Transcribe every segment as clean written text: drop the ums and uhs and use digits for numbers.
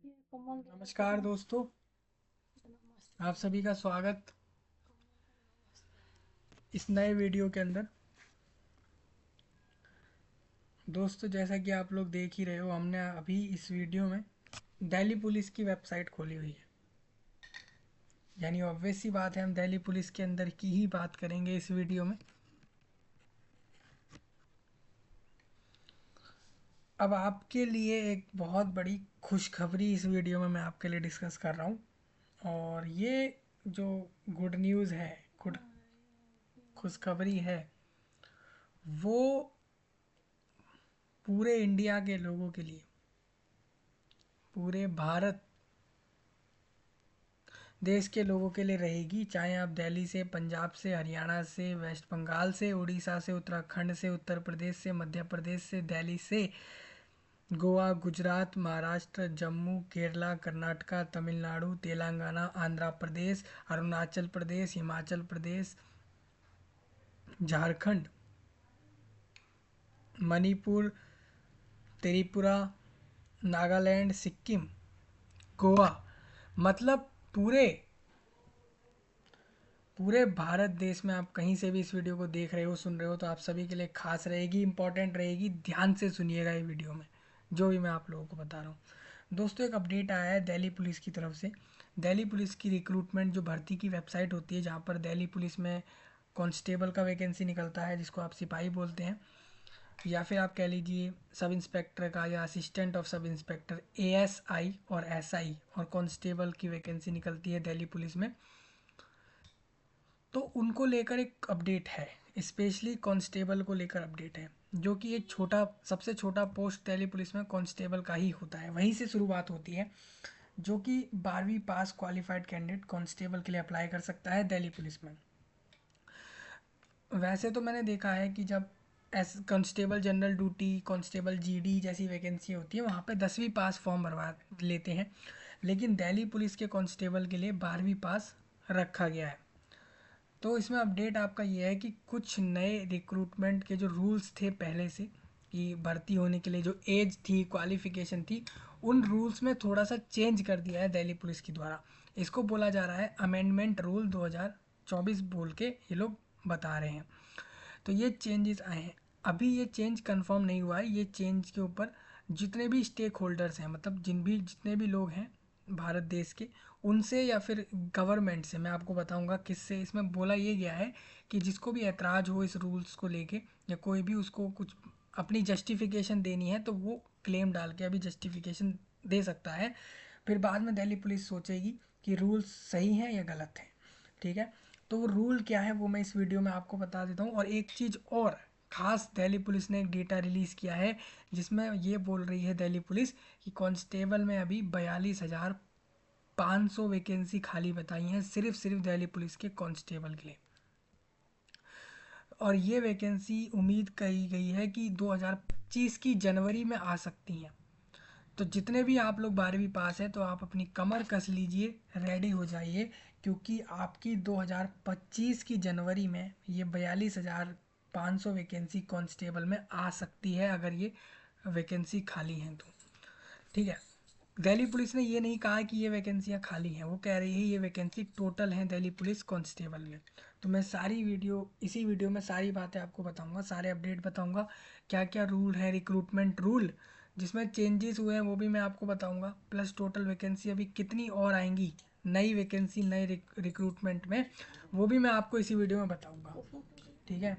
नमस्कार दोस्तों, आप सभी का स्वागत इस नए वीडियो के अंदर। दोस्तों, जैसा कि आप लोग देख ही रहे हो, हमने अभी इस वीडियो में दिल्ली पुलिस की वेबसाइट खोली हुई है। यानी ऑब्वियस सी बात है, हम दिल्ली पुलिस के अंदर की ही बात करेंगे इस वीडियो में। अब आपके लिए एक बहुत बड़ी खुशखबरी इस वीडियो में मैं आपके लिए डिस्कस कर रहा हूँ। और ये जो गुड न्यूज़ है, गुड खुशखबरी है, वो पूरे इंडिया के लोगों के लिए, पूरे भारत देश के लोगों के लिए रहेगी। चाहे आप दिल्ली से, पंजाब से, हरियाणा से, वेस्ट बंगाल से, उड़ीसा से, उत्तराखंड से, उत्तर प्रदेश से, मध्य प्रदेश से, दिल्ली से, गोवा, गुजरात, महाराष्ट्र, जम्मू, केरला, कर्नाटका, तमिलनाडु, तेलंगाना, आंध्र प्रदेश, अरुणाचल प्रदेश, हिमाचल प्रदेश, झारखंड, मणिपुर, त्रिपुरा, नागालैंड, सिक्किम, गोवा, मतलब पूरे पूरे भारत देश में आप कहीं से भी इस वीडियो को देख रहे हो, सुन रहे हो, तो आप सभी के लिए खास रहेगी, इंपॉर्टेंट रहेगी। ध्यान से सुनिएगा ये वीडियो में जो भी मैं आप लोगों को बता रहा हूँ। दोस्तों, एक अपडेट आया है दिल्ली पुलिस की तरफ से। दिल्ली पुलिस की रिक्रूटमेंट जो भर्ती की वेबसाइट होती है, जहाँ पर दिल्ली पुलिस में कांस्टेबल का वैकेंसी निकलता है, जिसको आप सिपाही बोलते हैं, या फिर आप कह लीजिए सब इंस्पेक्टर का या assistant of sub inspector, ASI और एसआई और कांस्टेबल की वैकेंसी निकलती है दिल्ली पुलिस में। तो उनको लेकर एक अपडेट है, स्पेशली कांस्टेबल को लेकर अपडेट है, जो कि एक छोटा, सबसे छोटा पोस्ट दिल्ली पुलिस में कांस्टेबल का ही होता है। वहीं से शुरुआत होती है, जो कि 12वीं पास क्वालिफाइड कैंडिडेट कांस्टेबल के लिए अप्लाई कर सकता है दिल्ली पुलिस में। वैसे तो मैंने देखा है कि जब S constable general duty, constable GD जैसी वैकेंसी होती है, वहाँ पे 10वीं पास फॉर्म भरवा लेते हैं। लेकिन दिल्ली पुलिस के कांस्टेबल के लिए 12वीं पास रखा गया है। तो इसमें अपडेट आपका ये है कि कुछ नए रिक्रूटमेंट के जो रूल्स थे पहले से, कि भर्ती होने के लिए जो एज थी, क्वालिफिकेशन थी, उन रूल्स में थोड़ा सा चेंज कर दिया है दिल्ली पुलिस के द्वारा। इसको बोला जा रहा है अमेंडमेंट रूल 2024 बोल के ये लोग बता रहे हैं। तो ये चेंजेस आए हैं। अभी ये चेंज कंफर्म नहीं हुआ है। ये चेंज के ऊपर जितने भी स्टेक होल्डर्स हैं, मतलब जितने भी लोग हैं भारत देश के, उनसे या फिर गवर्नमेंट से, मैं आपको बताऊंगा किससे। इसमें बोला ये गया है कि जिसको भी ऐतराज़ हो इस रूल्स को लेके, या कोई भी उसको कुछ अपनी जस्टिफिकेशन देनी है, तो वो क्लेम डाल के अभी जस्टिफिकेशन दे सकता है। फिर बाद में दिल्ली पुलिस सोचेगी कि रूल्स सही हैं या गलत हैं। ठीक है, तो वो रूल क्या है वो मैं इस वीडियो में आपको बता देता हूँ। और एक चीज़ और खास, दिल्ली पुलिस ने एक डेटा रिलीज़ किया है, जिसमें ये बोल रही है दिल्ली पुलिस कि कांस्टेबल में अभी 42,500 वैकेंसी खाली बताई हैं, सिर्फ दिल्ली पुलिस के कांस्टेबल के लिए। और ये वैकेंसी उम्मीद कही गई है कि 2025 की जनवरी में आ सकती हैं। तो जितने भी आप लोग 12वीं पास हैं, तो आप अपनी कमर कस लीजिए, रेडी हो जाइए, क्योंकि आपकी 2025 की जनवरी में ये 42,500 वैकेंसी कांस्टेबल में आ सकती है, अगर ये वैकेंसी खाली हैं तो। ठीक है, दिल्ली पुलिस ने ये नहीं कहा कि ये वैकेंसियाँ खाली हैं, वो कह रही है ये वैकेंसी टोटल हैं दिल्ली पुलिस कांस्टेबल में। तो मैं इसी वीडियो में सारी बातें आपको बताऊंगा, सारे अपडेट बताऊंगा, क्या क्या रूल है, रिक्रूटमेंट रूल जिसमें चेंजेस हुए हैं वो भी मैं आपको बताऊंगा, प्लस टोटल वैकेंसी अभी कितनी और आएंगी, नई वैकेंसी नए रिक्रूटमेंट में, वो भी मैं आपको इसी वीडियो में बताऊंगा। ठीक है,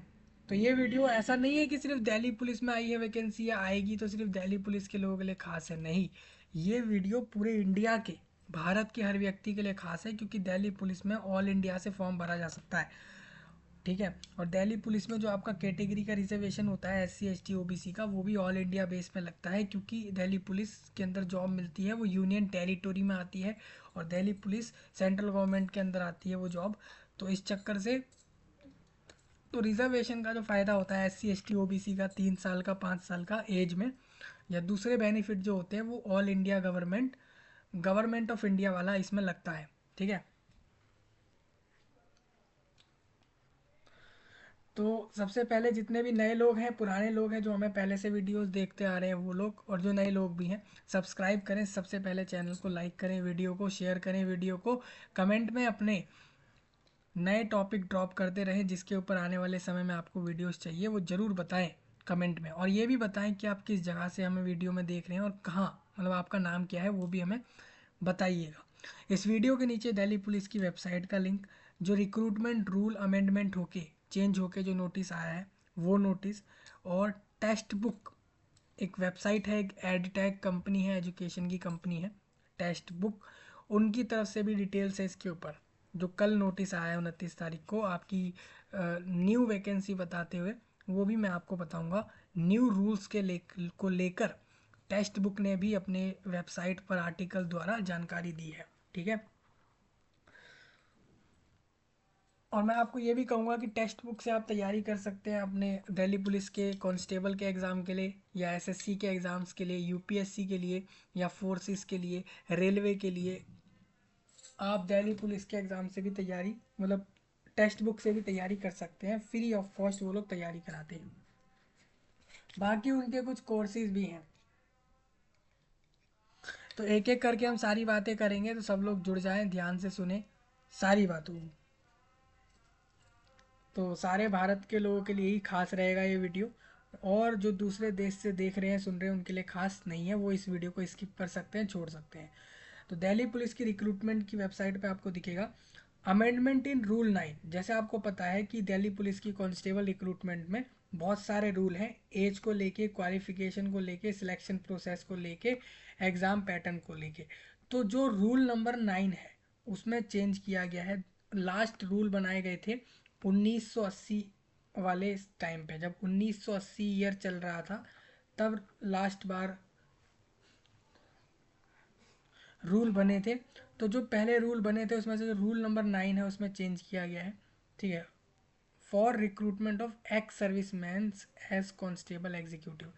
तो ये वीडियो ऐसा नहीं है कि सिर्फ दिल्ली पुलिस में आई है वैकेंसी या आएगी तो सिर्फ दिल्ली पुलिस के लोगों के लिए खास है, नहीं। ये वीडियो पूरे इंडिया के, भारत के हर व्यक्ति के लिए खास है, क्योंकि दिल्ली पुलिस में ऑल इंडिया से फॉर्म भरा जा सकता है। ठीक है, और दिल्ली पुलिस में जो आपका कैटेगरी का रिजर्वेशन होता है, SC ST OBC का, वो भी ऑल इंडिया बेस में लगता है, क्योंकि दिल्ली पुलिस के अंदर जॉब मिलती है वो यूनियन टेरिटोरी में आती है, और दिल्ली पुलिस सेंट्रल गवर्नमेंट के अंदर आती है वो जॉब। तो इस चक्कर से, तो रिजर्वेशन का जो फ़ायदा होता है SC ST OBC का, 3 साल का, 5 साल का एज में, या दूसरे बेनिफिट जो होते हैं, वो all India government of India वाला इसमें लगता है। ठीक है, तो सबसे पहले जितने भी नए लोग हैं, पुराने लोग हैं जो हमें पहले से वीडियोस देखते आ रहे हैं वो लोग, और जो नए लोग भी हैं, सब्सक्राइब करें सबसे पहले, चैनल को लाइक करें, वीडियो को शेयर करें, वीडियो को कमेंट में अपने नए टॉपिक ड्रॉप करते रहें जिसके ऊपर आने वाले समय में आपको वीडियोस चाहिए वो ज़रूर बताएं कमेंट में। और ये भी बताएं कि आप किस जगह से हमें वीडियो में देख रहे हैं और कहाँ, मतलब आपका नाम क्या है वो भी हमें बताइएगा। इस वीडियो के नीचे दिल्ली पुलिस की वेबसाइट का लिंक, जो रिक्रूटमेंट रूल अमेंडमेंट होके चेंज होके जो नोटिस आया है वो नोटिस, और टेक्स्ट बुक, एक वेबसाइट है, एक एडटैक कंपनी है, एजुकेशन की कंपनी है टेक्स्ट बुक, उनकी तरफ से भी डिटेल्स है इसके ऊपर। जो कल नोटिस आया है 29 तारीख को आपकी न्यू वैकेंसी बताते हुए, वो भी मैं आपको बताऊंगा। न्यू रूल्स को लेकर टेक्स्ट बुक ने भी अपने वेबसाइट पर आर्टिकल द्वारा जानकारी दी है। ठीक है। और मैं आपको ये भी कहूँगा कि टेक्स्ट बुक से आप तैयारी कर सकते हैं अपने दिल्ली पुलिस के कांस्टेबल के एग्ज़ाम के लिए, या एसएससी के एग्ज़ाम्स के लिए, यूपीएससी के लिए, या फोर्सेस के लिए, रेलवे के लिए। आप दिल्ली पुलिस के एग्ज़ाम से भी तैयारी, मतलब टेक्स्ट बुक से भी तैयारी कर सकते हैं, फ्री ऑफ कॉस्ट वो लोग तैयारी कराते हैं। बाकी उनके कुछ कोर्सेज भी हैं। तो एक एक करके हम सारी बातें करेंगे, तो सब लोग जुड़ जाएं, ध्यान से सुने सारी बातों को। तो सारे भारत के लोगों के लिए ही खास रहेगा ये वीडियो, और जो दूसरे देश से देख रहे हैं सुन रहे हैं उनके लिए खास नहीं है, वो इस वीडियो को स्किप कर सकते हैं, छोड़ सकते हैं। तो दिल्ली पुलिस की रिक्रूटमेंट की वेबसाइट पे आपको दिखेगा अमेंडमेंट इन रूल 9। जैसे आपको पता है कि दिल्ली पुलिस की कांस्टेबल रिक्रूटमेंट में बहुत सारे रूल हैं, एज को लेके, क्वालिफिकेशन को लेके, सिलेक्शन प्रोसेस को लेके, एग्ज़ाम पैटर्न को लेके। तो जो रूल नंबर 9 है उसमें चेंज किया गया है। लास्ट रूल बनाए गए थे 1980 वाले टाइम पे, जब 1980 ईयर चल रहा था तब लास्ट बार रूल बने थे। तो जो पहले रूल बने थे उसमें से जो रूल नंबर 9 है उसमें चेंज किया गया है। ठीक है। For recruitment of ex service man as constable executive,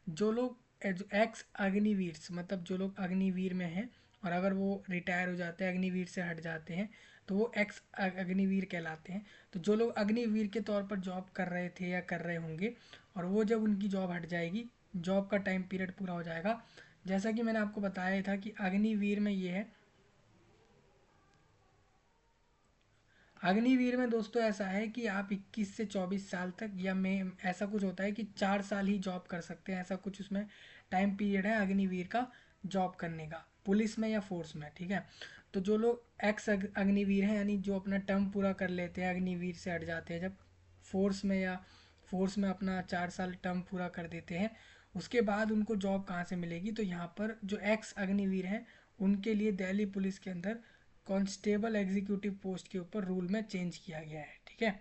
जो लोग एक्स अग्निवीर, मतलब जो लोग अग्निवीर में हैं और अगर वो रिटायर हो जाते हैं, अग्निवीर से हट जाते हैं, तो वो एक्स अग्निवीर कहलाते हैं। तो जो लोग अग्निवीर के तौर पर जॉब कर रहे थे या कर रहे होंगे, और वो जब उनकी जॉब हट जाएगी, जॉब का टाइम पीरियड पूरा हो जाएगा, जैसा कि मैंने आपको बताया था कि अग्निवीर में ये है, अग्निवीर में दोस्तों ऐसा है कि आप 21 से 24 साल तक, या में ऐसा कुछ होता है कि 4 साल ही जॉब कर सकते हैं, ऐसा कुछ उसमें टाइम पीरियड है अग्निवीर का जॉब करने का, पुलिस में या फोर्स में। ठीक है। तो जो लोग एक्स अग्निवीर हैं, यानी जो अपना टर्म पूरा कर लेते हैं, अग्निवीर से हट जाते हैं जब फोर्स में, या फोर्स में अपना 4 साल टर्म पूरा कर देते हैं, उसके बाद उनको जॉब कहाँ से मिलेगी, तो यहाँ पर जो एक्स अग्निवीर हैं उनके लिए दिल्ली पुलिस के अंदर कांस्टेबल एग्जीक्यूटिव पोस्ट के ऊपर रूल में चेंज किया गया है। ठीक है।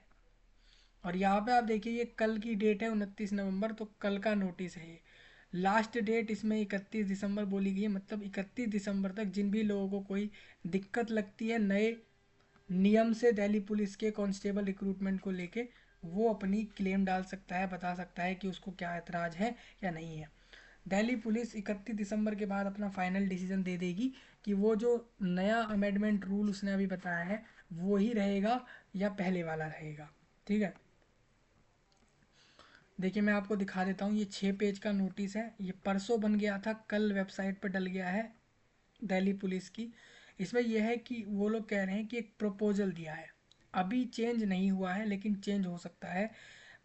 और यहाँ पे आप देखिए ये कल की डेट है 29 नवंबर, तो कल का नोटिस है ये। लास्ट डेट इसमें 31 दिसंबर बोली गई है, मतलब 31 दिसंबर तक जिन भी लोगों को कोई दिक्कत लगती है नए नियम से दिल्ली पुलिस के कांस्टेबल रिक्रूटमेंट को लेके, वो अपनी क्लेम डाल सकता है, बता सकता है कि उसको क्या एतराज़ है या नहीं है। दिल्ली पुलिस 31 दिसंबर के बाद अपना फाइनल डिसीजन दे देगी कि वो जो नया अमेंडमेंट रूल उसने अभी बताया है वो ही रहेगा या पहले वाला रहेगा। ठीक है। देखिए मैं आपको दिखा देता हूँ, ये 6 पेज का नोटिस है, ये परसों बन गया था, कल वेबसाइट पर डल गया है दिल्ली पुलिस की। इसमें यह है कि वो लोग कह रहे हैं कि एक प्रपोजल दिया है, अभी चेंज नहीं हुआ है लेकिन चेंज हो सकता है।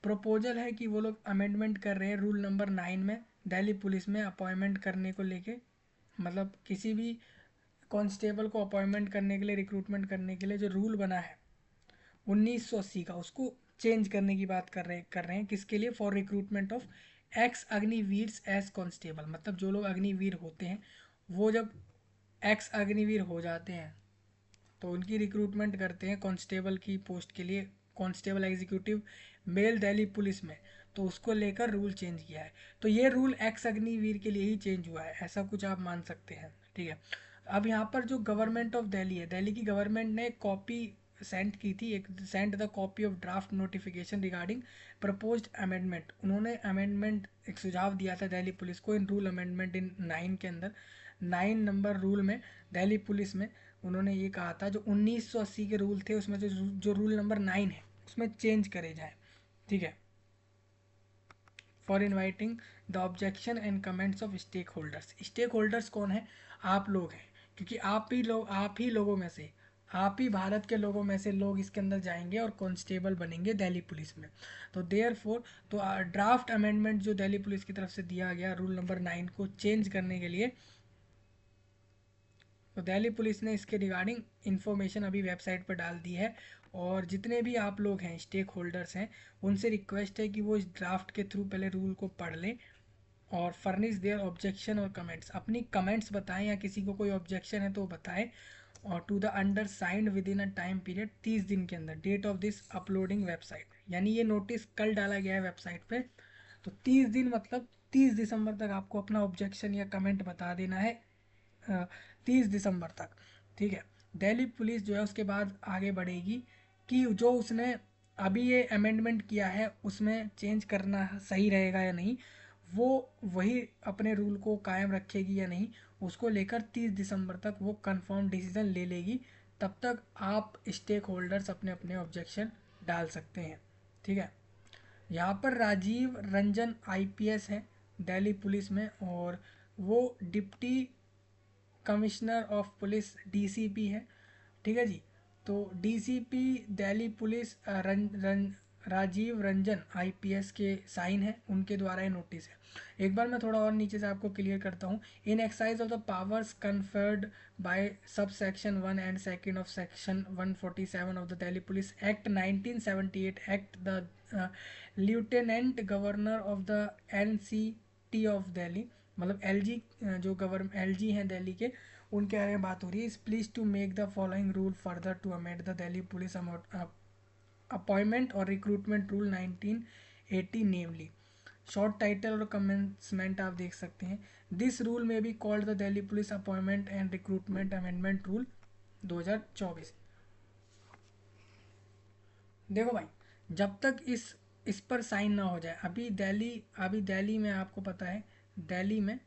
प्रपोजल है कि वो लोग अमेंडमेंट कर रहे हैं रूल नंबर 9 में, दिल्ली पुलिस में अपॉइंटमेंट करने को लेके, मतलब किसी भी कांस्टेबल को अपॉइंटमेंट करने के लिए, रिक्रूटमेंट करने के लिए जो रूल बना है 1980 का, उसको चेंज करने की बात कर रहे हैं किसके लिए, for recruitment of ex Agniveer as constable, मतलब जो लोग अग्निवीर होते हैं वो जब एक्स अग्निवीर हो जाते हैं तो उनकी रिक्रूटमेंट करते हैं कांस्टेबल की पोस्ट के लिए, कांस्टेबल एग्जीक्यूटिव मेल दिल्ली पुलिस में, तो उसको लेकर रूल चेंज किया है। तो ये रूल एक्स अग्निवीर के लिए ही चेंज हुआ है, ऐसा कुछ आप मान सकते हैं। ठीक है। अब यहाँ पर जो गवर्नमेंट ऑफ दिल्ली है, दिल्ली की गवर्नमेंट ने कॉपी सेंड की थी, एक send the copy of draft notification regarding proposed amendment. उन्होंने अमेंडमेंट एक सुझाव दिया था दिल्ली पुलिस को इन रूल अमेंडमेंट इन 9 के अंदर, 9 नंबर रूल में दिल्ली पुलिस में उन्होंने ये कहा था जो 1980 के रूल थे उसमें जो रूल नंबर 9 है उसमें चेंज करे जाए। ठीक है, for inviting the objection and comments of stakeholders. Stakeholders कौन है? आप लोग हैं, क्योंकि आप ही लोगों में से, आप ही भारत के लोगों में से लोग इसके अंदर जाएंगे और कांस्टेबल बनेंगे दिल्ली पुलिस में। तो देयरफॉर, तो ड्राफ्ट अमेंडमेंट जो दिल्ली पुलिस की तरफ से दिया गया रूल नंबर 9 को चेंज करने के लिए, तो दिल्ली पुलिस ने इसके रिगार्डिंग इन्फॉर्मेशन अभी वेबसाइट पर डाल दी है। और जितने भी आप लोग हैं स्टेक होल्डर्स हैं, उनसे रिक्वेस्ट है कि वो इस ड्राफ्ट के थ्रू पहले रूल को पढ़ लें और फर्निश देयर ऑब्जेक्शन और कमेंट्स, अपनी कमेंट्स बताएं या किसी को कोई ऑब्जेक्शन है तो बताएं, और to the undersigned within a time period 30 दिन के अंदर, date of this uploading website. यानी ये नोटिस कल डाला गया है वेबसाइट पे, तो 30 दिन मतलब 30 दिसंबर तक आपको अपना ऑब्जेक्शन या कमेंट बता देना है, 30 दिसंबर तक। ठीक है, दिल्ली पुलिस जो है उसके बाद आगे बढ़ेगी कि जो उसने अभी ये अमेंडमेंट किया है उसमें चेंज करना सही रहेगा या नहीं, वो वही अपने रूल को कायम रखेगी या नहीं, उसको लेकर 30 दिसंबर तक वो कंफर्म डिसीजन ले लेगी। तब तक आप स्टेक होल्डर्स अपने अपने ऑब्जेक्शन डाल सकते हैं। ठीक है, यहाँ पर राजीव रंजन आईपीएस है दिल्ली पुलिस में, और वो deputy commissioner of police DCP है। ठीक है जी, तो DCP Delhi police Rajiv Ranjan IPS के साइन है, उनके द्वारा ये नोटिस है। एक बार मैं थोड़ा और नीचे से आपको क्लियर करता हूँ। In exercise of the powers conferred by sub section 1 and second of section 147 of the Delhi police act 1978 act the lieutenant governor of the NCT of Delhi, मतलब एलजी, जो गवर्नमेंट एलजी हैं दिल्ली के, उनके बारे में बात हो रही है। Is please to make the following rule further to amend the Delhi police appointment और recruitment rule 1980 namely. Short title और कमेंसमेंट आप देख सकते हैं। This rule may be called the Delhi police appointment and recruitment amendment rule 2024। देखो भाई, जब तक इस पर साइन ना हो जाए, अभी दिल्ली में आपको पता है, दिल्ली में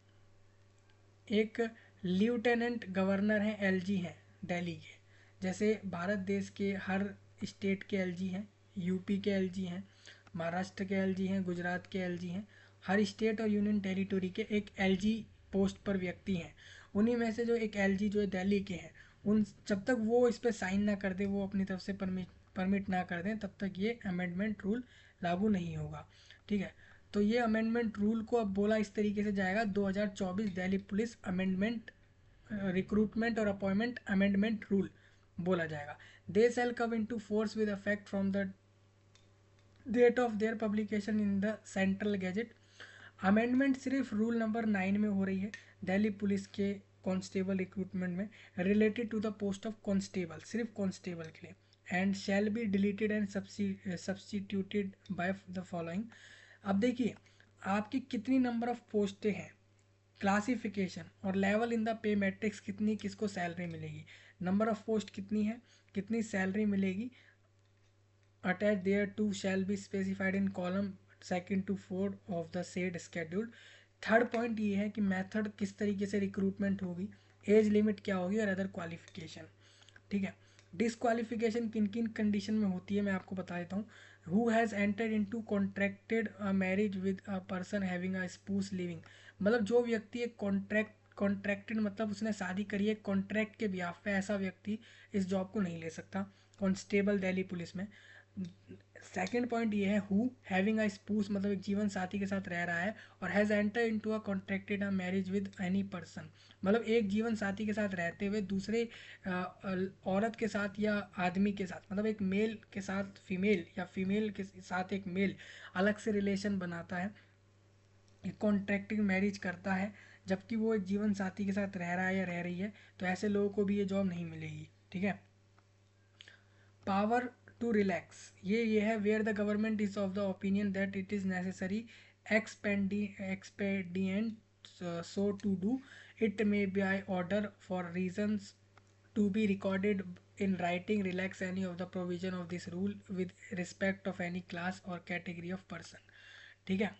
एक लेफ्टिनेंट गवर्नर हैं, एलजी हैं दिल्ली के। जैसे भारत देश के हर स्टेट के एलजी हैं, यूपी के एलजी हैं, महाराष्ट्र के एलजी हैं, गुजरात के एलजी हैं। हर स्टेट और यूनियन टेरिटोरी के एक एलजी पोस्ट पर व्यक्ति हैं। उन्हीं में से जो एक एलजी जो है दिल्ली के हैं, उन जब तक वो इस पर साइन ना कर दे, वो अपनी तरफ से परमिट ना कर दें, तब तक ये अमेंडमेंट रूल लागू नहीं होगा। ठीक है, तो ये अमेंडमेंट रूल को अब बोला इस तरीके से जाएगा, 2024 दिल्ली पुलिस अमेंडमेंट रिक्रूटमेंट और अपॉइंटमेंट अमेंडमेंट रूल बोला जाएगा। They shall come into force with effect from the date of their publication in the central gazette. Amendment सिर्फ रूल नंबर 9 में हो रही है दिल्ली पुलिस के कांस्टेबल रिक्रूटमेंट में, related to the post of constable, सिर्फ कांस्टेबल के लिए, and shall be deleted and substituted by the following. अब देखिए, आपकी कितनी नंबर ऑफ पोस्टें हैं, क्लासिफिकेशन और level in the pay matrix, कितनी किसको सैलरी मिलेगी, नंबर ऑफ पोस्ट कितनी है, कितनी सैलरी मिलेगी, attach there to shall be specified in column 2 to 4 of the said schedule. Third point ये है कि मेथड किस तरीके से रिक्रूटमेंट होगी, एज लिमिट क्या होगी, और अदर क्वालिफिकेशन। ठीक है, डिसक्वालिफिकेशन किन किन कंडीशन में होती है मैं आपको बता देता हूँ। Who has entered into contracted a marriage with a person having a spouse living, मतलब जो व्यक्ति एक कॉन्ट्रैक्टेड मतलब उसने शादी करी है कॉन्ट्रैक्ट के बिहाफ पे, ऐसा व्यक्ति इस जॉब को नहीं ले सकता कांस्टेबल दिल्ली पुलिस में। सेकेंड पॉइंट ये है, हु हैविंग अ स्पूस मतलब एक जीवन साथी के साथ रह रहा है, और has enter into a contracted a marriage with any person, मतलब एक जीवन साथी के साथ रहते हुए दूसरे औरत के साथ या आदमी के साथ, मतलब एक मेल के साथ फीमेल या फीमेल के साथ एक मेल अलग से रिलेशन बनाता है, एक कॉन्ट्रैक्टिंग मैरिज करता है, जबकि वो एक जीवन साथी के साथ रह रहा है या रह रही है, तो ऐसे लोगों को भी ये जॉब नहीं मिलेगी। ठीक है, पावर टू रिलैक्स, ये है where the government is of the opinion that it is necessary expedient so to do, it may be I order for reasons to be recorded in writing relax any of the provision of this rule with respect of any class or category of person। ठीक है,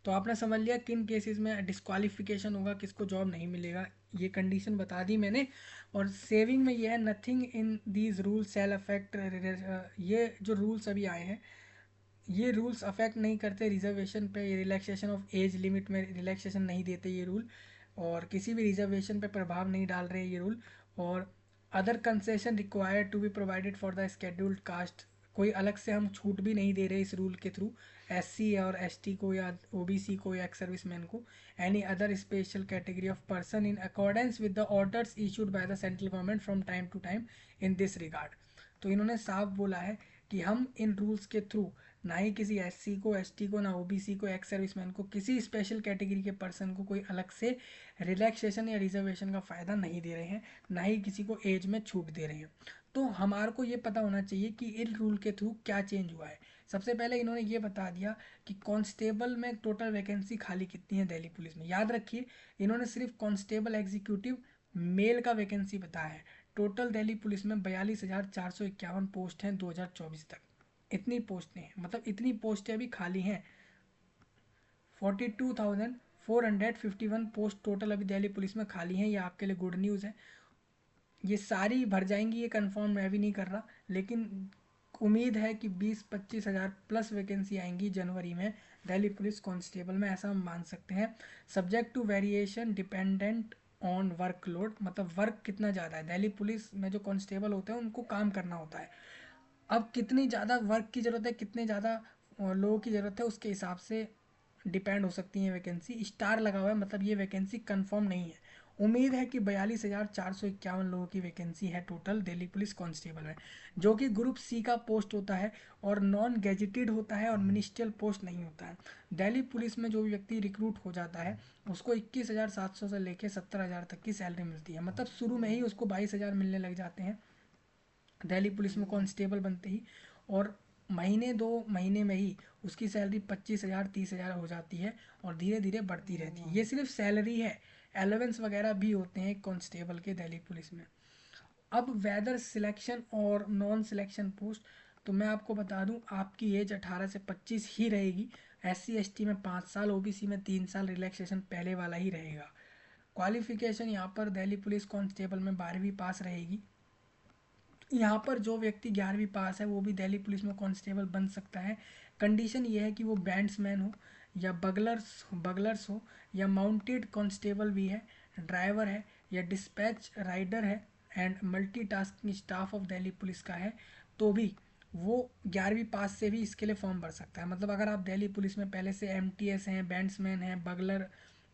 तो आपने समझ लिया किन cases में disqualification होगा, किसको जॉब नहीं मिलेगा, ये कंडीशन बता दी मैंने। और सेविंग में ये है, nothing in these rules shall affect, ये जो रूल्स अभी आए हैं ये रूल्स अफेक्ट नहीं करते रिजर्वेशन पे, रिलैक्सेशन ऑफ एज लिमिट में रिलैक्सेशन नहीं देते ये रूल, और किसी भी रिजर्वेशन पे प्रभाव नहीं डाल रहे ये रूल। और other concession required to be provided for the scheduled caste, कोई अलग से हम छूट भी नहीं दे रहे इस रूल के थ्रू एससी और एसटी को या ओबीसी को या एक्स सर्विसमैन को, any other special category of person in accordance with the orders issued by the central government from time to time in this regard. तो इन्होंने साफ बोला है कि हम इन रूल्स के थ्रू ना ही किसी एससी को, एसटी को, ना ओबीसी को, एक्स सर्विसमैन को, किसी स्पेशल कैटेगरी के पर्सन को कोई अलग से रिलैक्सेशन या रिजर्वेशन का फ़ायदा नहीं दे रहे हैं, ना ही किसी को एज में छूट दे रहे हैं। तो हमारे को ये पता होना चाहिए कि इन रूल के थ्रू क्या चेंज हुआ है। सबसे पहले इन्होंने ये बता दिया कि कांस्टेबल में टोटल वैकेंसी खाली कितनी है दिल्ली पुलिस में। याद रखिए, इन्होंने सिर्फ कांस्टेबल एग्जीक्यूटिव मेल का वैकेंसी बताया है। टोटल दिल्ली पुलिस में 42,451 पोस्ट हैं 2024 तक। इतनी पोस्टें हैं, मतलब इतनी पोस्टें अभी खाली हैं। 42,451 पोस्ट टोटल अभी दिल्ली पुलिस में खाली हैं। ये आपके लिए गुड न्यूज़ है। ये सारी भर जाएंगी ये कंफर्म मैं भी नहीं कर रहा, लेकिन उम्मीद है कि 20-25 हज़ार प्लस वैकेंसी आएंगी जनवरी में दिल्ली पुलिस कांस्टेबल में, ऐसा हम मान सकते हैं। Subject to variation dependent on workload, मतलब वर्क कितना ज़्यादा है। दिल्ली पुलिस में जो कांस्टेबल होते हैं उनको काम करना होता है, अब कितनी ज़्यादा वर्क की ज़रूरत है, कितने ज़्यादा लोगों की ज़रूरत है, उसके हिसाब से डिपेंड हो सकती है वैकेंसी। स्टार लगा हुआ है, मतलब ये वैकेंसी कंफर्म नहीं है। उम्मीद है कि 42,451 लोगों की वैकेंसी है टोटल दिल्ली पुलिस कांस्टेबल में, जो कि ग्रुप सी का पोस्ट होता है और नॉन गैजेटेड होता है और मिनिस्ट्रियल पोस्ट नहीं होता है। दिल्ली पुलिस में जो भी व्यक्ति रिक्रूट हो जाता है उसको 21,700 से लेकर 70,000 तक की सैलरी मिलती है, मतलब शुरू में ही उसको 22,000 मिलने लग जाते हैं दिल्ली पुलिस में कांस्टेबल बनते ही, और महीने 2 महीने में ही उसकी सैलरी 25,000 30,000 हो जाती है और धीरे धीरे बढ़ती रहती है। ये सिर्फ सैलरी है, एलेवेंस वगैरह भी होते हैं कांस्टेबल के दिल्ली पुलिस में। अब वेदर सिलेक्शन और नॉन सिलेक्शन पोस्ट, तो मैं आपको बता दूं आपकी एज 18 से 25 ही रहेगी। SC ST में 5 साल, OBC में 3 साल रिलैक्सेशन पहले वाला ही रहेगा। क्वालिफिकेशन यहाँ पर दिल्ली पुलिस कांस्टेबल में 12वीं पास रहेगी। यहाँ पर जो व्यक्ति 11वीं पास है वो भी दिल्ली पुलिस में कांस्टेबल बन सकता है। कंडीशन ये है कि वो बैंड्समैन हो या बगलर्स हो या माउंटेड कांस्टेबल भी है, ड्राइवर है या डिस्पैच राइडर है and multitasking staff of Delhi police का है, तो भी वो 11वीं पास से भी इसके लिए फॉर्म भर सकता है। मतलब अगर आप दिल्ली पुलिस में पहले से MTS हैं, बैंड्समैन हैं,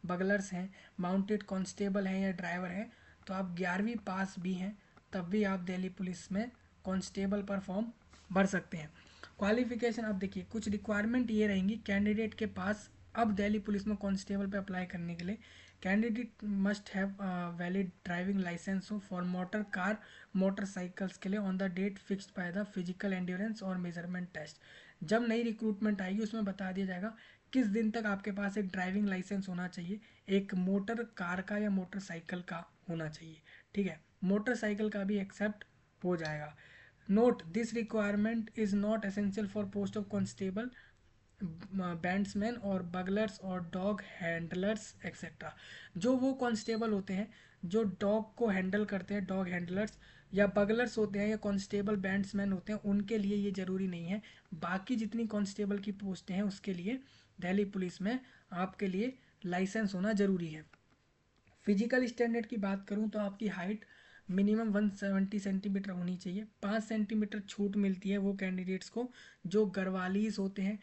बगलर्स हैं, माउंटेड कांस्टेबल हैं या ड्राइवर हैं, तो आप 11वीं पास भी हैं तब भी आप दिल्ली पुलिस में कांस्टेबल पर फॉर्म भर सकते हैं। क्वालिफिकेशन अब देखिए, कुछ रिक्वायरमेंट ये रहेंगी कैंडिडेट के पास। अब दिल्ली पुलिस में कांस्टेबल पे अप्लाई करने के लिए candidate must have valid driving licence हो फॉर मोटर कार मोटरसाइकिल्स के लिए on the date fixed by the physical endurance और मेजरमेंट टेस्ट। जब नई रिक्रूटमेंट आएगी उसमें बता दिया जाएगा किस दिन तक आपके पास एक ड्राइविंग लाइसेंस होना चाहिए, एक मोटर कार का या मोटरसाइकिल का होना चाहिए। ठीक है, मोटरसाइकिल का भी एक्सेप्ट हो जाएगा। Note this requirement is not essential for post of constable, bandsman और बगलर्स और डॉग हैंडलर्स एक्सेट्रा। जो वो कांस्टेबल होते हैं जो डॉग को हैंडल करते हैं, डॉग हैंडलर्स या बगलर्स होते हैं या कांस्टेबल बैंड्समैन होते हैं, उनके लिए ये ज़रूरी नहीं है। बाकी जितनी कांस्टेबल की पोस्टें हैं उसके लिए दिल्ली पुलिस में आपके लिए लाइसेंस होना ज़रूरी है। फिजिकल स्टैंडर्ड की बात करूं तो आपकी हाइट मिनिमम 170 सेंटीमीटर होनी चाहिए। 5 सेंटीमीटर छूट मिलती है वो कैंडिडेट्स को जो गरवालीस होते हैं,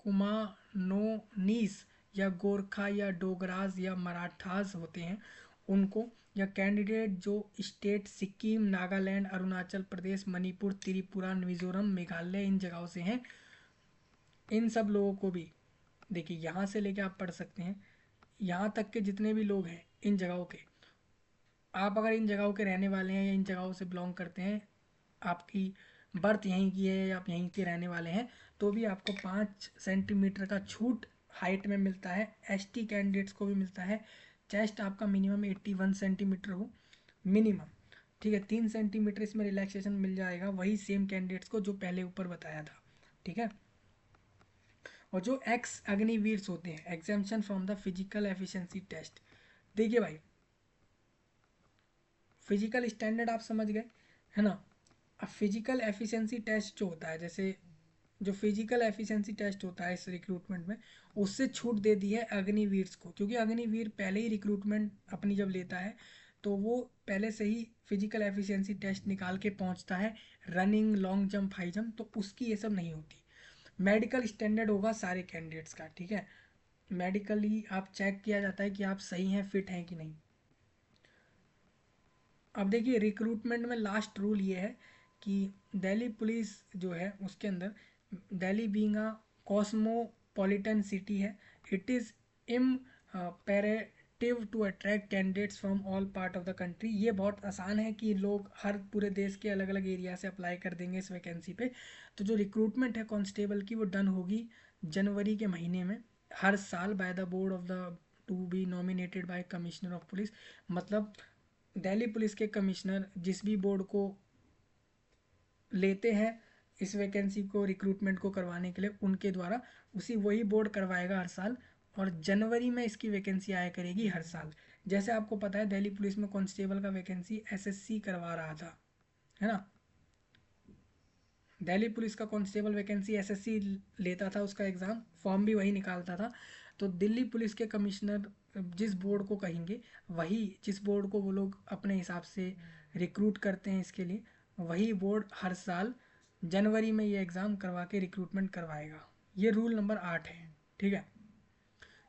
कुमानोनीस या गोरखा या डोगराज या मराठास होते हैं उनको, या कैंडिडेट जो स्टेट सिक्किम, नागालैंड, अरुणाचल प्रदेश, मणिपुर, त्रिपुरा, मिजोरम, मेघालय इन जगहों से हैं, इन सब लोगों को भी देखिए यहाँ से लेके आप पढ़ सकते हैं यहाँ तक के जितने भी लोग हैं इन जगहों के, आप अगर इन जगहों के रहने वाले हैं या इन जगहों से बिलोंग करते हैं, आपकी बर्थ यहीं की है या आप यहीं के रहने वाले हैं, तो भी आपको 5 सेंटीमीटर का छूट हाइट में मिलता है। ST कैंडिडेट्स को भी मिलता है। चेस्ट आपका मिनिमम 81 सेंटीमीटर हो मिनिमम। ठीक है, 3 सेंटीमीटर इसमें रिलैक्सेशन मिल जाएगा वही सेम कैंडिडेट्स को जो पहले ऊपर बताया था। ठीक है, और जो एक्स अग्निवीर्स होते हैं exemption from the physical efficiency test. देखिए भाई, फिजिकल स्टैंडर्ड आप समझ गए है ना। अब फिजिकल एफिशिएंसी टेस्ट जो होता है, जैसे जो फिजिकल एफिशिएंसी टेस्ट होता है इस रिक्रूटमेंट में, उससे छूट दे दी है अग्निवीर को, क्योंकि अग्निवीर पहले ही रिक्रूटमेंट अपनी जब लेता है तो वो पहले से ही फिजिकल एफिशिएंसी टेस्ट निकाल के पहुंचता है, running, long jump, high jump, तो उसकी ये सब नहीं होती। मेडिकल स्टैंडर्ड होगा सारे कैंडिडेट्स का, ठीक है। मेडिकली आप चेक किया जाता है कि आप सही हैं, फिट हैं कि नहीं। अब देखिए रिक्रूटमेंट में लास्ट रूल ये है कि दिल्ली पुलिस जो है उसके अंदर, Delhi being a cosmopolitan city है, it is imperative to attract candidates from all part of the country. ये बहुत आसान है कि लोग हर पूरे देश के अलग अलग एरिया से अप्लाई कर देंगे इस वैकेंसी पे। तो जो रिक्रूटमेंट है कांस्टेबल की वो डन होगी जनवरी के महीने में, हर साल by the board of the to be nominated by commissioner of police. मतलब दिल्ली पुलिस के कमिश्नर जिस भी बोर्ड को लेते हैं इस वैकेंसी को, रिक्रूटमेंट को करवाने के लिए, उनके द्वारा उसी वही बोर्ड करवाएगा हर साल, और जनवरी में इसकी वैकेंसी आया करेगी हर साल। जैसे आपको पता है दिल्ली पुलिस में कांस्टेबल का वैकेंसी एसएससी करवा रहा था, है ना। दिल्ली पुलिस का कांस्टेबल वैकेंसी एसएससी लेता था, उसका एग्ज़ाम फॉर्म भी वही निकालता था। तो दिल्ली पुलिस के कमिश्नर जिस बोर्ड को कहेंगे, वही जिस बोर्ड को वो लोग अपने हिसाब से रिक्रूट करते हैं इसके लिए, वही बोर्ड हर साल जनवरी में ये एग्ज़ाम करवा के रिक्रूटमेंट करवाएगा। ये रूल नंबर 8 है, ठीक है।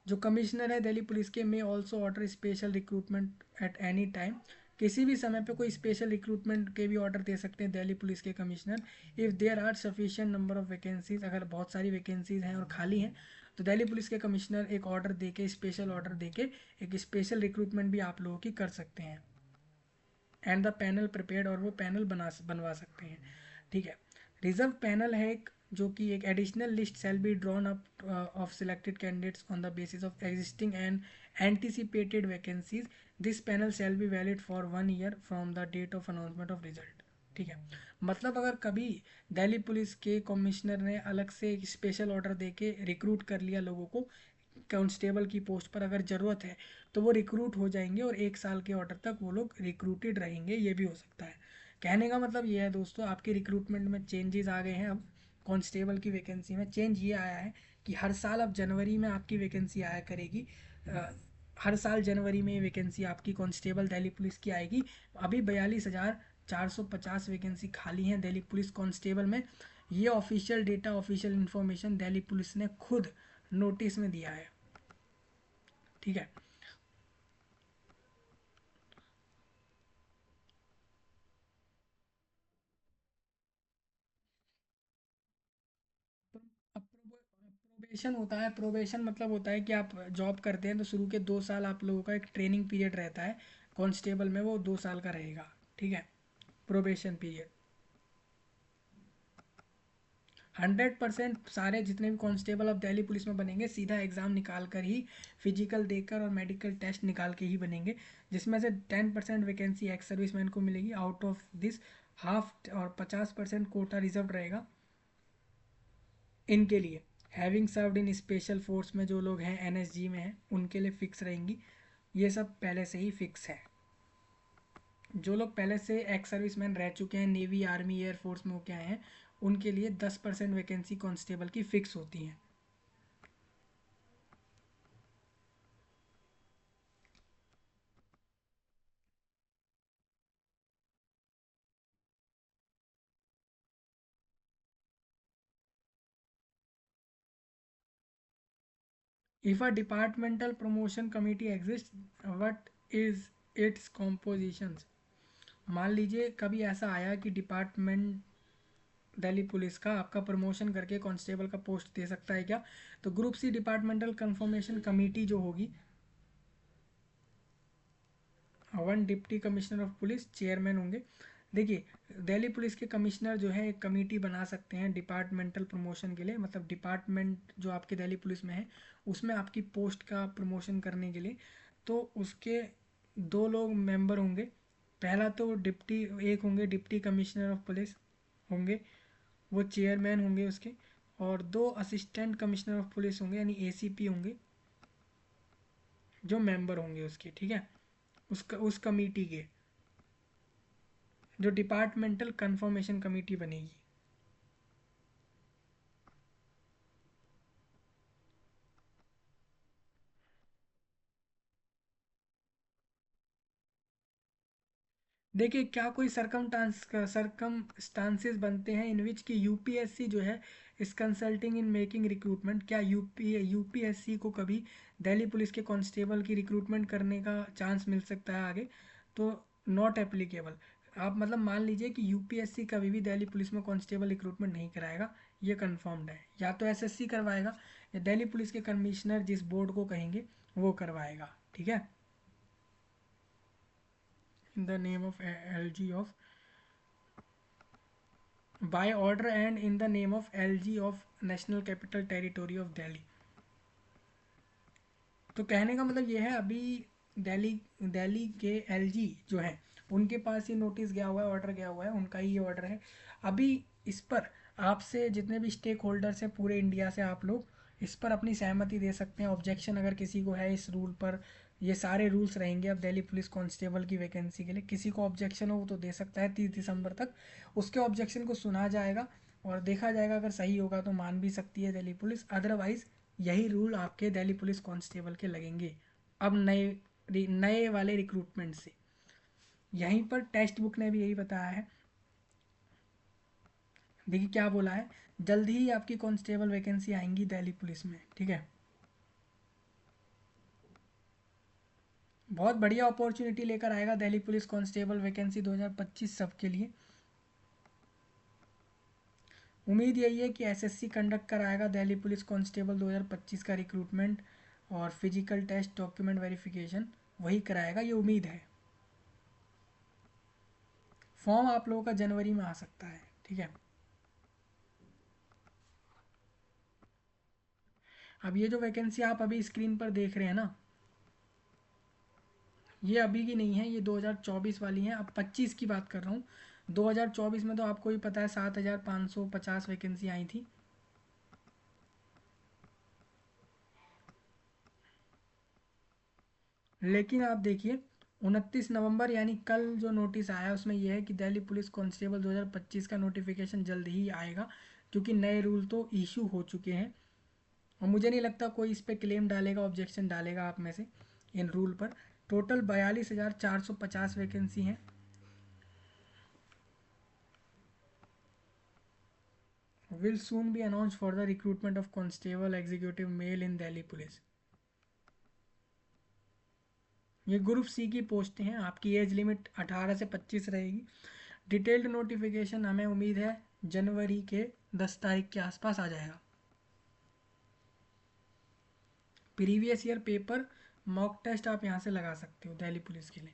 जो कमिश्नर है दिल्ली पुलिस के, may also order special recruitment at any time. किसी भी समय पे कोई स्पेशल रिक्रूटमेंट के भी ऑर्डर दे सकते हैं दिल्ली पुलिस के commissioner. If there are sufficient number of vacancies, अगर बहुत सारी वैकेंसीज हैं और खाली हैं, तो दिल्ली पुलिस के कमिश्नर एक ऑर्डर दे के, स्पेशल ऑर्डर दे के एक स्पेशल रिक्रूटमेंट भी आप लोगों की कर सकते हैं। एंड द पैनल प्रिपेयर्ड, और वो पैनल बनवा सकते हैं, ठीक है। रिजर्व पैनल है एक, जो कि एक additional list shall be drawn up of selected candidates on the basis of existing and anticipated vacancies. This panel shall be valid for 1 year from the date of announcement of result, ठीक है। मतलब अगर कभी Delhi police के commissioner ने अलग से एक स्पेशल ऑर्डर दे के रिक्रूट कर लिया लोगों को कांस्टेबल की पोस्ट पर, अगर ज़रूरत है तो वो रिक्रूट हो जाएंगे और 1 साल के ऑर्डर तक वो लोग रिक्रूटेड रहेंगे, ये भी हो सकता है। कहने का मतलब ये है दोस्तों, आपके रिक्रूटमेंट में चेंजेस आ गए हैं। अब कांस्टेबल की वैकेंसी में चेंज ये आया है कि हर साल अब जनवरी में आपकी वैकेंसी आया करेगी। हर साल जनवरी में वैकेंसी आपकी कांस्टेबल दिल्ली पुलिस की आएगी। अभी 42,450 वैकेंसी खाली हैं दिल्ली पुलिस कांस्टेबल में। ये official data, official information Delhi police ने खुद नोटिस में दिया है, ठीक है। प्रोबेशन होता है, प्रोबेशन मतलब होता है कि आप जॉब करते हैं तो शुरू के 2 साल आप लोगों का एक ट्रेनिंग पीरियड रहता है, कांस्टेबल में वो 2 साल का रहेगा, ठीक है, प्रोबेशन पीरियड। 100% सारे जितने भी कांस्टेबल अब दिल्ली पुलिस में बनेंगे सीधा एग्ज़ाम निकाल कर ही, फिजिकल देकर और मेडिकल टेस्ट निकाल के ही बनेंगे, जिसमें से 10% वैकेंसी एक्स सर्विसमैन को मिलेगी। आउट ऑफ दिस हाफ और 50% कोटा रिजर्व रहेगा इनके लिए। Having served in special force में जो लोग हैं एनएसजी में हैं उनके लिए फ़िक्स रहेंगी। ये सब पहले से ही फिक्स है। जो लोग पहले से एक्स सर्विसमैन रह चुके हैं, नेवी, आर्मी, एयरफोर्स में होके आए हैं, उनके लिए 10% वैकेंसी कांस्टेबल की फ़िक्स होती हैं। If a departmental promotion committee exist, what is it's compositions. मान लीजिए कभी ऐसा आया कि डिपार्टमेंट दिल्ली पुलिस का आपका प्रमोशन करके कांस्टेबल का पोस्ट दे सकता है क्या, तो group C departmental confirmation committee जो होगी, 1 deputy commissioner of police chairman होंगे। देखिए दिल्ली पुलिस के कमिश्नर जो है एक कमेटी बना सकते हैं डिपार्टमेंटल प्रमोशन के लिए, मतलब डिपार्टमेंट जो आपके दिल्ली पुलिस में है उसमें आपकी पोस्ट का प्रमोशन करने के लिए। तो उसके 2 लोग मेंबर होंगे। पहला तो डिप्टी, एक होंगे डिप्टी कमिश्नर ऑफ पुलिस होंगे, वो चेयरमैन होंगे उसके, और 2 असिस्टेंट कमिश्नर ऑफ पुलिस होंगे यानी एसीपी होंगे, जो मेंबर होंगे उसके, ठीक है, उस कमेटी के, जो डिपार्टमेंटल कंफर्मेशन कमेटी बनेगी। देखिए क्या कोई सरकमस्टांसेस बनते हैं इन विच की यूपीएससी जो है इस कंसल्टिंग इन मेकिंग रिक्रूटमेंट, क्या यूपीएससी को कभी दिल्ली पुलिस के कांस्टेबल की रिक्रूटमेंट करने का चांस मिल सकता है आगे? तो नॉट एप्लीकेबल। आप मतलब मान लीजिए कि यूपीएससी कभी भी दिल्ली पुलिस में कांस्टेबल रिक्रूटमेंट नहीं कराएगा, ये कंफर्म्ड है। या तो एसएससी करवाएगा या दिल्ली पुलिस के कमिश्नर जिस बोर्ड को कहेंगे वो करवाएगा, ठीक है। In the name of LG of, by order and in the name of LG of national capital territory of Delhi. तो कहने का मतलब ये है अभी दिल्ली दिल्ली के एलजी जो है उनके पास ये नोटिस गया हुआ है, ऑर्डर गया हुआ है, उनका ही ये ऑर्डर है। अभी इस पर आपसे जितने भी स्टेक होल्डर्स हैं पूरे इंडिया से, आप लोग इस पर अपनी सहमति दे सकते हैं। ऑब्जेक्शन अगर किसी को है इस रूल पर, ये सारे रूल्स रहेंगे अब दिल्ली पुलिस कांस्टेबल की वैकेंसी के लिए, किसी को ऑब्जेक्शन हो वो तो दे सकता है 30 दिसंबर तक। उसके ऑब्जेक्शन को सुना जाएगा और देखा जाएगा, अगर सही होगा तो मान भी सकती है दिल्ली पुलिस, अदरवाइज यही रूल आपके दिल्ली पुलिस कांस्टेबल के लगेंगे अब नए नए वाले रिक्रूटमेंट से। यहीं पर टेक्स्ट बुक ने भी यही बताया है। देखिए क्या बोला है, जल्द ही आपकी कांस्टेबल वैकेंसी आएंगी दिल्ली पुलिस में, ठीक है। बहुत बढ़िया अपॉर्चुनिटी लेकर आएगा दिल्ली पुलिस कांस्टेबल वैकेंसी 2025 सबके लिए। उम्मीद यही है कि एसएससी कंडक्ट कराएगा दिल्ली पुलिस कांस्टेबल 2025 का रिक्रूटमेंट, और फिजिकल टेस्ट डॉक्यूमेंट वेरिफिकेशन वही कराएगा, ये उम्मीद है। फॉर्म आप लोगों का जनवरी में आ सकता है, ठीक है। अब ये जो वैकेंसी आप अभी स्क्रीन पर देख रहे हैं ना, ये अभी की नहीं है, ये 2024 वाली हैं। अब 25 की बात कर रहा हूँ। 2024 में तो आपको ही पता है 7,550 वैकेंसी आई थी। लेकिन आप देखिए 29 नवंबर यानी कल जो नोटिस आया उसमें यह है कि दिल्ली पुलिस कांस्टेबल 2025 का नोटिफिकेशन जल्द ही आएगा, क्योंकि नए रूल तो इशू हो चुके हैं। और मुझे नहीं लगता कोई इस पर क्लेम डालेगा, ऑब्जेक्शन डालेगा आप में से इन रूल पर। टोटल 42,450 वैकेंसी हैं। Will soon be announce for the recruitment of constable executive mail in Delhi police. ये ग्रुप सी की पोस्टें हैं, आपकी एज लिमिट 18 से 25 रहेगी। डिटेल्ड नोटिफिकेशन हमें उम्मीद है जनवरी के 10 तारीख के आसपास आ जाएगा। Previous year paper mock test आप यहाँ से लगा सकते हो दिल्ली पुलिस के लिए।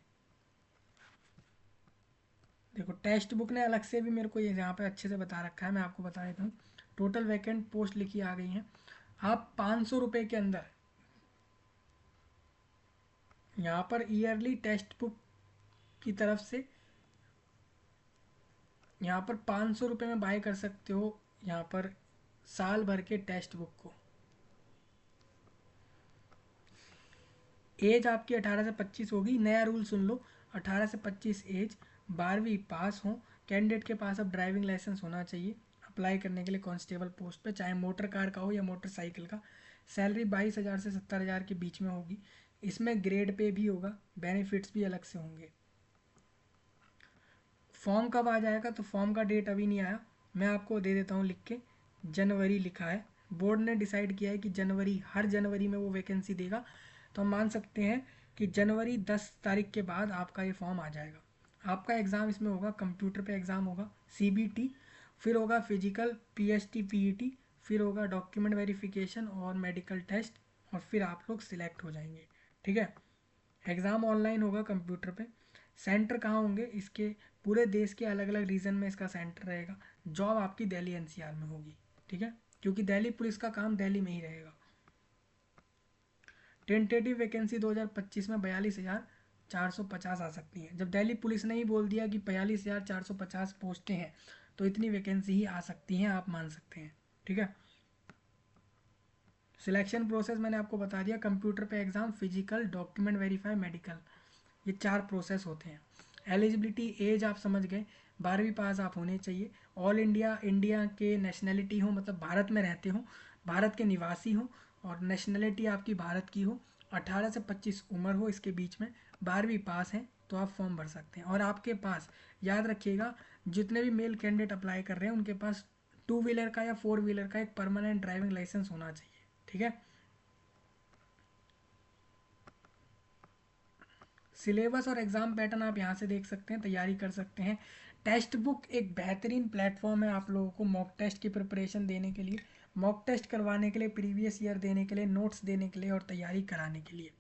देखो टेक्स्ट बुक ने अलग से भी मेरे को ये यहाँ पे अच्छे से बता रखा है, मैं आपको बता देता हूँ। टोटल वैकेंट पोस्ट लिखी आ गई हैं। आप 500 रुपये के अंदर यहाँ पर ईयरली टेक्स्ट बुक की तरफ से यहाँ पर 500 रुपये में बाय कर सकते हो यहाँ पर साल भर के टेक्स्ट बुक को। एज आपकी 18 से 25 होगी। नया रूल सुन लो, 18 से 25 एज, 12वीं पास हो, कैंडिडेट के पास अब ड्राइविंग लाइसेंस होना चाहिए अप्लाई करने के लिए कांस्टेबल पोस्ट पे, चाहे मोटर कार का हो या मोटरसाइकिल का। सैलरी 22,000 से 70,000 के बीच में होगी। इसमें ग्रेड पे भी होगा, बेनिफिट्स भी अलग से होंगे। फॉर्म कब आ जाएगा? तो फॉर्म का डेट अभी नहीं आया, मैं आपको दे देता हूँ लिख के। जनवरी लिखा है, बोर्ड ने डिसाइड किया है कि जनवरी, हर जनवरी में वो वैकेंसी देगा। तो हम मान सकते हैं कि जनवरी 10 तारीख के बाद आपका ये फॉर्म आ जाएगा। आपका एग्ज़ाम इसमें होगा, कंप्यूटर पे एग्ज़ाम होगा, सीबीटी, फिर होगा फिजिकल, पीएसटी, पीईटी, फिर होगा डॉक्यूमेंट वेरिफिकेशन और मेडिकल टेस्ट, और फिर आप लोग सिलेक्ट हो जाएंगे, ठीक है। एग्ज़ाम ऑनलाइन होगा कंप्यूटर पे। सेंटर कहाँ होंगे इसके? पूरे देश के अलग अलग रीजन में इसका सेंटर रहेगा। जॉब आपकी दिल्ली एनसीआर में होगी, ठीक है, क्योंकि दिल्ली पुलिस का काम दिल्ली में ही रहेगा। टेंटेटिव वैकेंसी 2025 में 42,450 आ सकती है। जब दिल्ली पुलिस ने ही बोल दिया कि 42,450 पोस्टें हैं तो इतनी वैकेंसी ही आ सकती हैं, आप मान सकते हैं, ठीक है। सिलेक्शन प्रोसेस मैंने आपको बता दिया, कंप्यूटर पे exam, physical, document verify, medical, ये 4 प्रोसेस होते हैं। एलिजिबिलिटी एज आप समझ गए, 12वीं पास आप होने चाहिए। ऑल इंडिया, इंडिया के नेशनैलिटी हो, मतलब भारत में रहते हो, भारत के निवासी हो, और नेशनैलिटी आपकी भारत की हो, 18 से 25 उम्र हो इसके बीच में, 12वीं पास है तो आप फॉर्म भर सकते हैं। और आपके पास याद रखिएगा, जितने भी मेल कैंडिडेट अप्लाई कर रहे हैं उनके पास 2 व्हीलर का या 4 व्हीलर का एक परमानेंट ड्राइविंग लाइसेंस होना चाहिए। ठीक है। सिलेबस और एग्ज़ाम पैटर्न आप यहाँ से देख सकते हैं, तैयारी कर सकते हैं। टेस्ट बुक एक बेहतरीन प्लेटफॉर्म है आप लोगों को मॉक टेस्ट की प्रिपरेशन देने के लिए, मॉक टेस्ट करवाने के लिए, प्रीवियस ईयर देने के लिए, नोट्स देने के लिए और तैयारी कराने के लिए।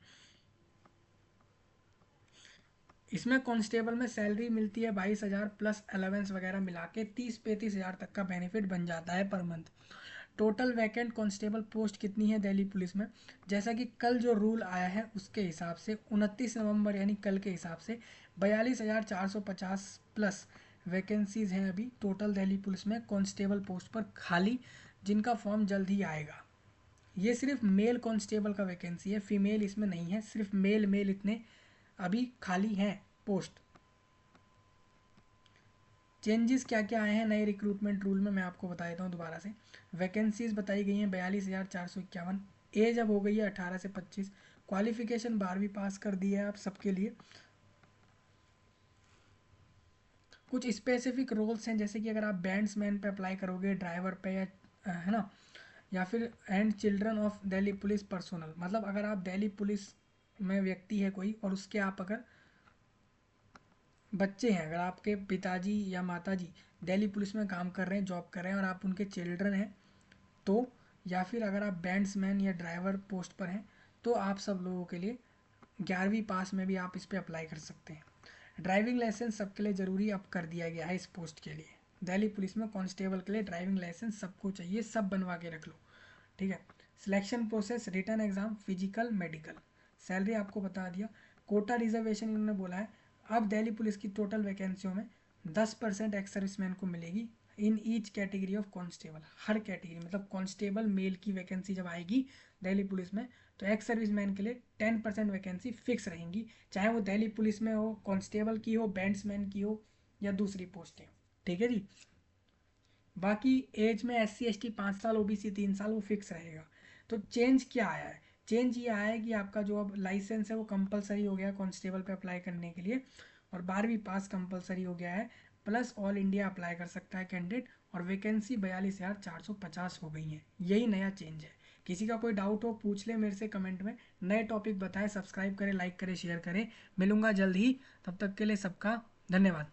इसमें कांस्टेबल में सैलरी मिलती है 22,000 प्लस अलावेंस वगैरह मिला के 30-35 हज़ार तक का बेनिफिट बन जाता है per month. Total vacant constable post कितनी है दिल्ली पुलिस में, जैसा कि कल जो रूल आया है उसके हिसाब से 29 नवंबर यानी कल के हिसाब से 42,450 प्लस वैकेंसीज हैं अभी टोटल दिल्ली पुलिस में कांस्टेबल पोस्ट पर खाली, जिनका फॉर्म जल्द ही आएगा। ये सिर्फ मेल कांस्टेबल का वैकेंसी है, फीमेल इसमें नहीं है, सिर्फ मेल मेल इतने अभी खाली हैं पोस्ट। चेंजेस क्या क्या आए हैं नए रिक्रूटमेंट रूल में मैं आपको बता देता हूँ दोबारा से। वैकेंसीज बताई गई हैं 42,451, एज अब हो गई है 18 से 25, क्वालिफिकेशन 12वीं पास कर दी है आप सबके लिए। कुछ स्पेसिफिक रोल्स हैं, जैसे कि अगर आप बैंड्समैन पे अप्लाई करोगे, ड्राइवर पे, या है ना, या फिर and children of Delhi police personnel, मतलब अगर आप दिल्ली पुलिस में व्यक्ति है कोई और उसके आप अगर बच्चे हैं, अगर आपके पिताजी या माताजी दिल्ली पुलिस में काम कर रहे हैं, जॉब कर रहे हैं और आप उनके चिल्ड्रन हैं तो, या फिर अगर आप बैंड्समैन या ड्राइवर पोस्ट पर हैं तो आप सब लोगों के लिए 11वीं पास में भी आप इस पर अप्लाई कर सकते हैं। ड्राइविंग लाइसेंस सबके लिए ज़रूरी अब कर दिया गया है इस पोस्ट के लिए। दिल्ली पुलिस में कांस्टेबल के लिए ड्राइविंग लाइसेंस सबको चाहिए, सब बनवा के रख लो। ठीक है। Selection process, return exam, physical, medical. Salary आपको बता दिया। कोटा रिजर्वेशन इन्होंने बोला है अब दिल्ली पुलिस की टोटल वैकेंसियों में 10% एक्स सर्विसमैन को मिलेगी in each category of constable. Her category मतलब कांस्टेबल मेल की वैकेंसी जब आएगी दिल्ली पुलिस में तो एक्स सर्विसमैन के लिए 10% वैकेंसी फिक्स रहेंगी, चाहे वो दिल्ली पुलिस में हो, कांस्टेबल की हो, बैंड्समैन की हो या दूसरी पोस्टें। ठीक है जी। बाकी एज में SC ST 5 साल, OBC 3 साल वो फिक्स रहेगा। तो चेंज क्या आया है, चेंज ये आया है कि आपका जो अब लाइसेंस है वो कंपलसरी हो गया कांस्टेबल पे अप्लाई करने के लिए, और 12वीं पास कंपलसरी हो गया है, प्लस ऑल इंडिया अप्लाई कर सकता है कैंडिडेट, और वैकेंसी 42,450 हो गई है। यही नया चेंज है। किसी का कोई डाउट हो पूछ ले मेरे से कमेंट में, नए टॉपिक बताएं, सब्सक्राइब करें, लाइक करें, शेयर करें। मिलूंगा जल्द ही, तब तक के लिए सबका धन्यवाद।